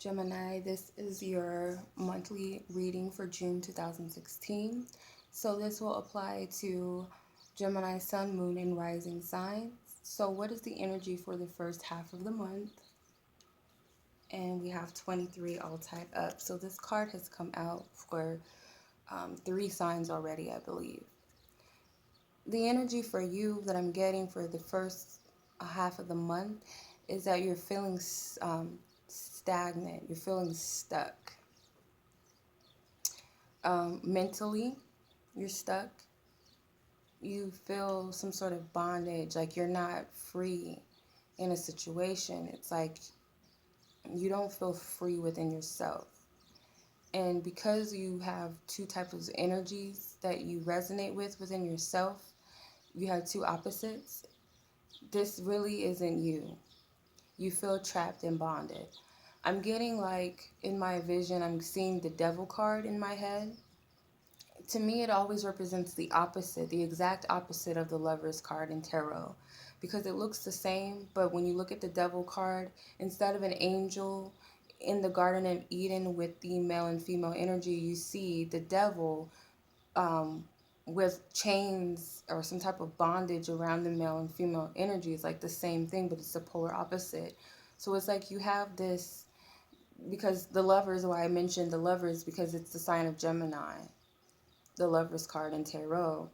Gemini, this is your monthly reading for June 2016. So this will apply to Gemini, Sun, Moon, and Rising signs. So what is the energy for the first half of the month? And we have 23 all tied up. So this card has come out for three signs already, I believe. The energy for you that I'm getting for the first half of the month is that you're feeling stagnant, you're feeling stuck. Mentally, you're stuck. You feel some sort of bondage, like you're not free in a situation. It's like you don't feel free within yourself. And because you have two types of energies that you resonate with within yourself, you have two opposites. This really isn't you. You feel trapped and bonded. I'm getting like in my vision, I'm seeing the devil card in my head. To me, it always represents the opposite, the exact opposite of the Lover's card in tarot, because it looks the same, but when you look at the devil card, instead of an angel in the Garden of Eden with the male and female energy, you see the devil um, with chains or some type of bondage around the male and female energy. It's like the same thing, but it's the polar opposite. So it's like you have this, because the Lovers, why I mentioned the Lovers, because it's the sign of Gemini, the Lover's card in tarot.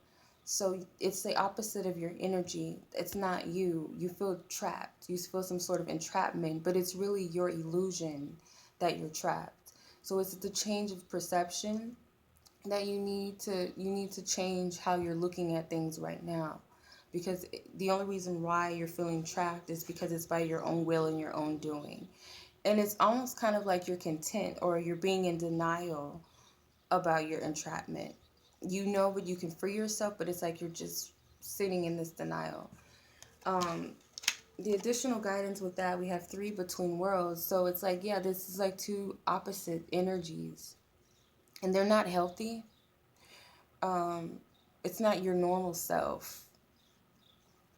So it's the opposite of your energy. It's not you. You feel trapped. You feel some sort of entrapment, but it's really your illusion that you're trapped. So it's the change of perception that you need to change how you're looking at things right now, because the only reason why you're feeling trapped is because it's by your own will and your own doing. And it's almost kind of like you're content, or you're being in denial about your entrapment. You know, but you can free yourself, but it's like you're just sitting in this denial. Um, the additional guidance with that, we have three between worlds. So it's like, yeah, this is like two opposite energies, and they're not healthy. Um, it's not your normal self.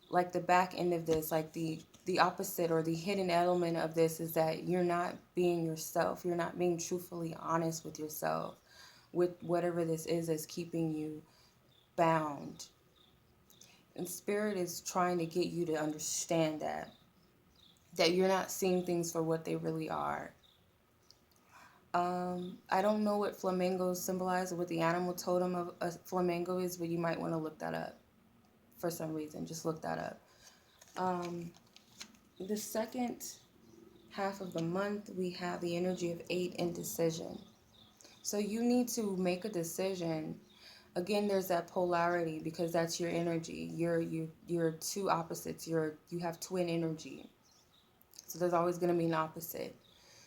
Like the back end of this, like the opposite or the hidden element of this is that you're not being yourself. You're not being truthfully honest with yourself, with whatever this is that's keeping you bound. And spirit is trying to get you to understand that you're not seeing things for what they really are. I don't know what flamingos symbolize or what the animal totem of a flamingo is, but you might want to look that up for some reason. Just look that up. Um, the second half of the month, we have the energy of 8, indecision. So you need to make a decision. Again, there's that polarity, because that's your energy. You're two opposites. You have twin energy. So there's always going to be an opposite.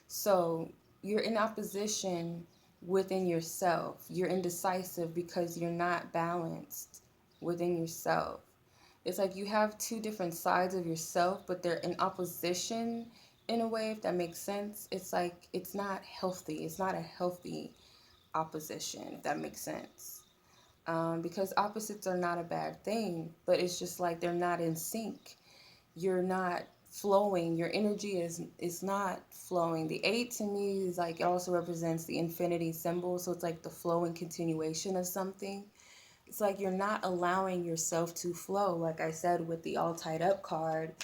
So you're in opposition within yourself. You're indecisive because you're not balanced within yourself. It's like you have two different sides of yourself, but they're in opposition in a way, if that makes sense. It's like it's not healthy. It's not a healthy opposition, if that makes sense. Because opposites are not a bad thing, but it's just like they're not in sync. You're not flowing. Your energy is not flowing. The 8 to me is like, it also represents the infinity symbol, so it's like the flow and continuation of something. It's like you're not allowing yourself to flow, like I said with the all tied up card,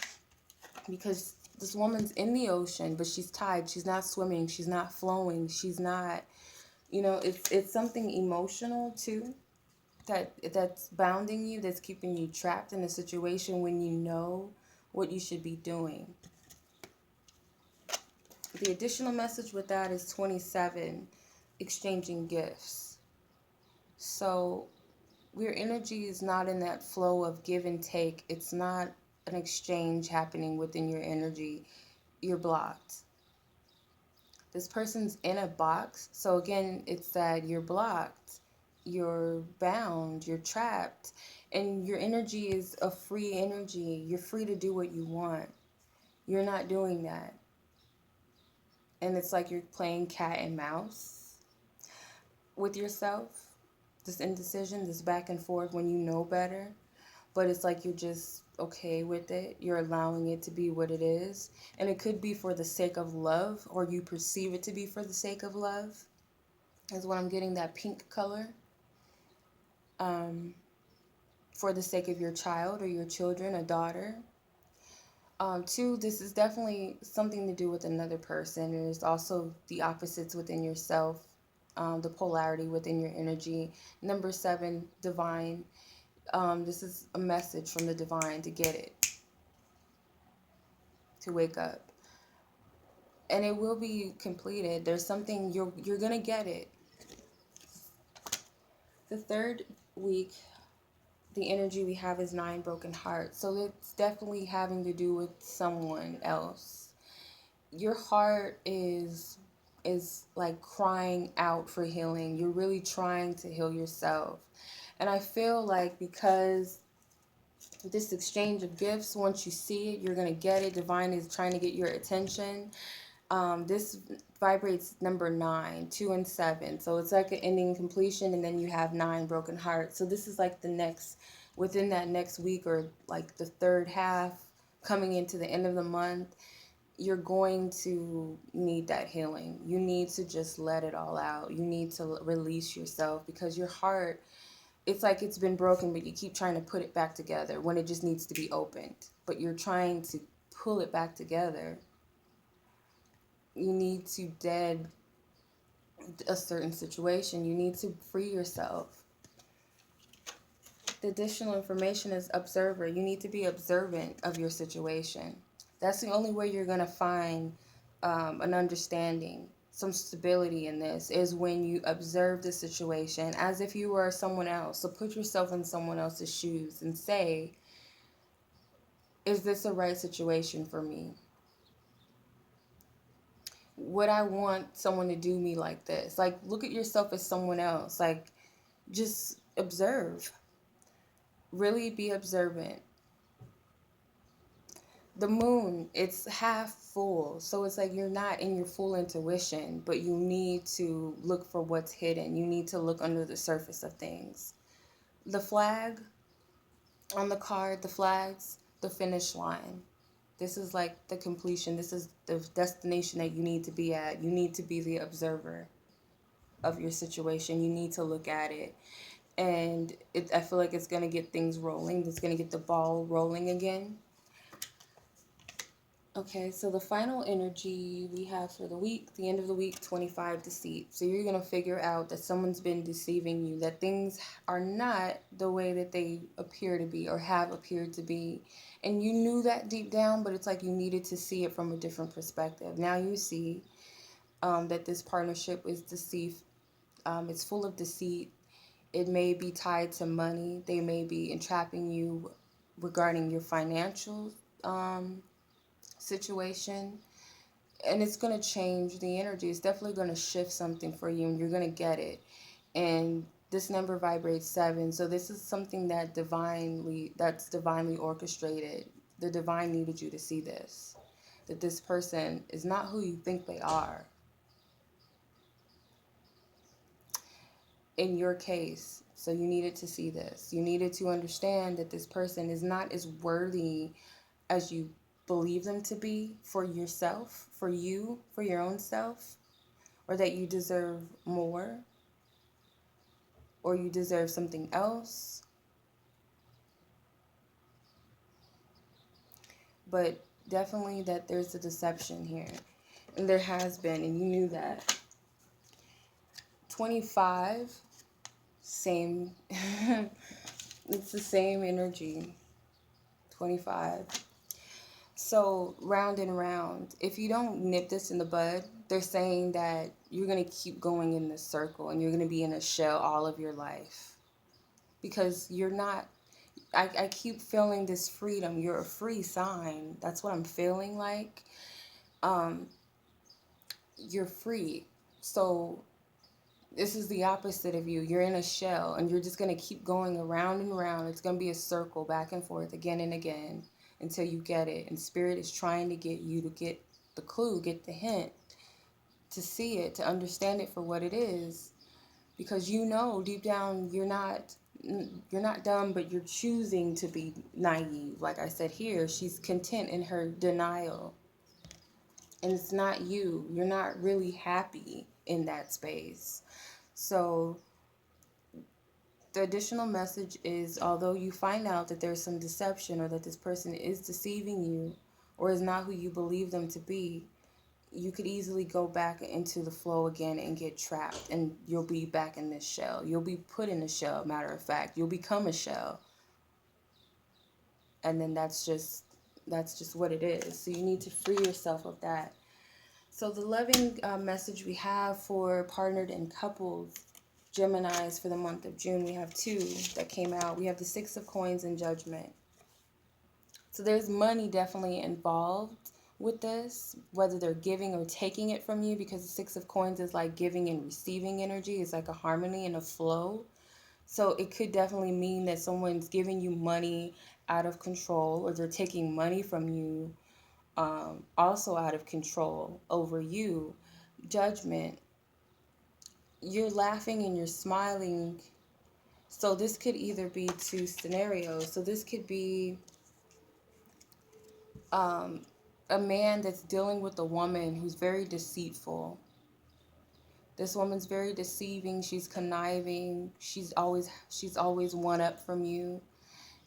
because this woman's in the ocean, but she's tied. She's not swimming. She's not flowing. She's not, it's something emotional too, that's bounding you, that's keeping you trapped in a situation when you know what you should be doing. The additional message with that is 27, exchanging gifts. So your energy is not in that flow of give and take. It's not an exchange happening within your energy. You're blocked. This person's in a box. So again, it's that you're blocked, you're bound, you're trapped, and your energy is a free energy. You're free to do what you want. You're not doing that. And it's like you're playing cat and mouse with yourself. This indecision, this back and forth when you know better. But it's like you're just okay with it. You're allowing it to be what it is. And it could be for the sake of love, or you perceive it to be for the sake of love, is what I'm getting, that pink color. For the sake of your child or your children, a daughter. Two, this is definitely something to do with another person. And it's also the opposites within yourself, the polarity within your energy. Number 7, divine. This is a message from the divine to get it, to wake up. And it will be completed. There's something, you're gonna get it. The third week, the energy we have is 9 broken hearts. So it's definitely having to do with someone else. Your heart is like crying out for healing. You're really trying to heal yourself. And I feel like because this exchange of gifts, once you see it, you're going to get it. Divine is trying to get your attention. This vibrates number 9, 2 and 7. So it's like an ending completion, and then you have 9 broken hearts. So this is like the next, within that next week, or like the third half coming into the end of the month, you're going to need that healing. You need to just let it all out. You need to release yourself, because your heart, it's like it's been broken, but you keep trying to put it back together when it just needs to be opened. But you're trying to pull it back together. You need to dead a certain situation. You need to free yourself. The additional information is observer. You need to be observant of your situation. That's the only way you're going to find an understanding, some stability in this, is when you observe the situation as if you were someone else. So put yourself in someone else's shoes and say, is this the right situation for me? Would I want someone to do me like this? Like, look at yourself as someone else. Like, just observe. Really be observant. The moon, it's half full. So it's like you're not in your full intuition, but you need to look for what's hidden. You need to look under the surface of things. The flag on the card, the flags, the finish line. This is like the completion. This is the destination that you need to be at. You need to be the observer of your situation. You need to look at it. And I feel like it's going to get things rolling. It's going to get the ball rolling again. Okay, so the final energy we have for the week, the end of the week, 25 deceit. So you're going to figure out that someone's been deceiving you, that things are not the way that they appear to be or have appeared to be. And you knew that deep down, but it's like you needed to see it from a different perspective. Now you see that this partnership is deceit. It's full of deceit. It may be tied to money. They may be entrapping you regarding your financial situation, and it's going to change the energy. It's definitely going to shift something for you, and you're going to get it. And this number vibrates 7, so this is something that's divinely orchestrated. The divine needed you to see this, that this person is not who you think they are. In your case, so you needed to see this. You needed to understand that this person is not as worthy as you believe them to be for yourself, for you, for your own self, or that you deserve more, or you deserve something else. But definitely that there's a deception here, and there has been, and you knew that. 25, same. It's the same energy. 25. So round and round, if you don't nip this in the bud, they're saying that you're going to keep going in this circle, and you're going to be in a shell all of your life, because you're not. I keep feeling this freedom. You're a free sign. That's what I'm feeling like. You're free. So this is the opposite of you. You're in a shell, and you're just going to keep going around and around. It's going to be a circle back and forth again and again until you get it. And Spirit is trying to get you to get the clue, get the hint, to see it, to understand it for what it is. Because you know deep down you're not you're not dumb, but you're choosing to be naive. Like I said here, she's content in her denial. And it's not you. You're not really happy in that space. So the additional message is, although you find out that there's some deception or that this person is deceiving you or is not who you believe them to be, you could easily go back into the flow again and get trapped, and you'll be back in this shell. You'll be put in a shell, matter of fact. You'll become a shell. And then that's just what it is. So you need to free yourself of that. So the loving message we have for partnered and couples Geminis for the month of June, we have two that came out. We have the Six of Coins and Judgment. So there's money definitely involved with this, whether they're giving or taking it from you, because the Six of Coins is like giving and receiving energy. It's like a harmony and a flow. So it could definitely mean that someone's giving you money out of control, or they're taking money from you also out of control over you. Judgment, you're laughing and you're smiling. So this could either be two scenarios. So this could be a man that's dealing with a woman who's very deceitful. This woman's very deceiving. She's conniving. She's always one up from you.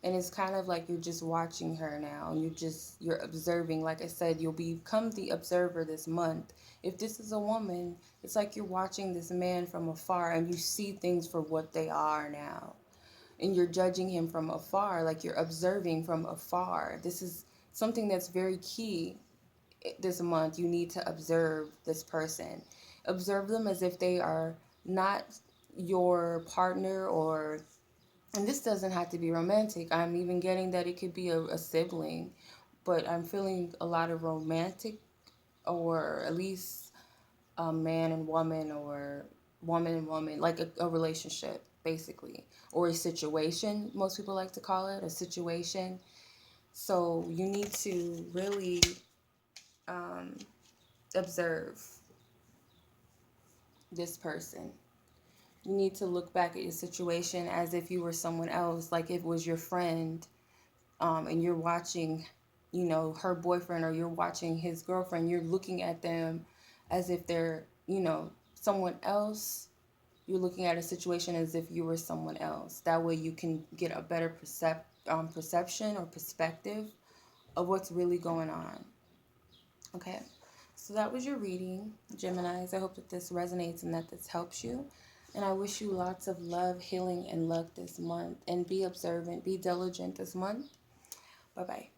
And it's kind of like you're just watching her now, and you're observing. Like I said, you'll become the observer this month. If this is a woman, it's like you're watching this man from afar, and you see things for what they are now. And you're judging him from afar, like you're observing from afar. This is something that's very key this month. You need to observe this person. Observe them as if they are not your partner, or, and this doesn't have to be romantic. I'm even getting that it could be a sibling, but I'm feeling a lot of romantic, or at least a man and woman, or woman and woman, like a relationship, basically, or a situation. Most people like to call it a situation. So you need to really observe this person. You need to look back at your situation as if you were someone else, like it was your friend, and you're watching, her boyfriend, or you're watching his girlfriend. You're looking at them as if they're, someone else. You're looking at a situation as if you were someone else. That way you can get a better perception or perspective of what's really going on. Okay, so that was your reading, Geminis. I hope that this resonates and that this helps you. And I wish you lots of love, healing, and luck this month. And be observant, be diligent this month. Bye-bye.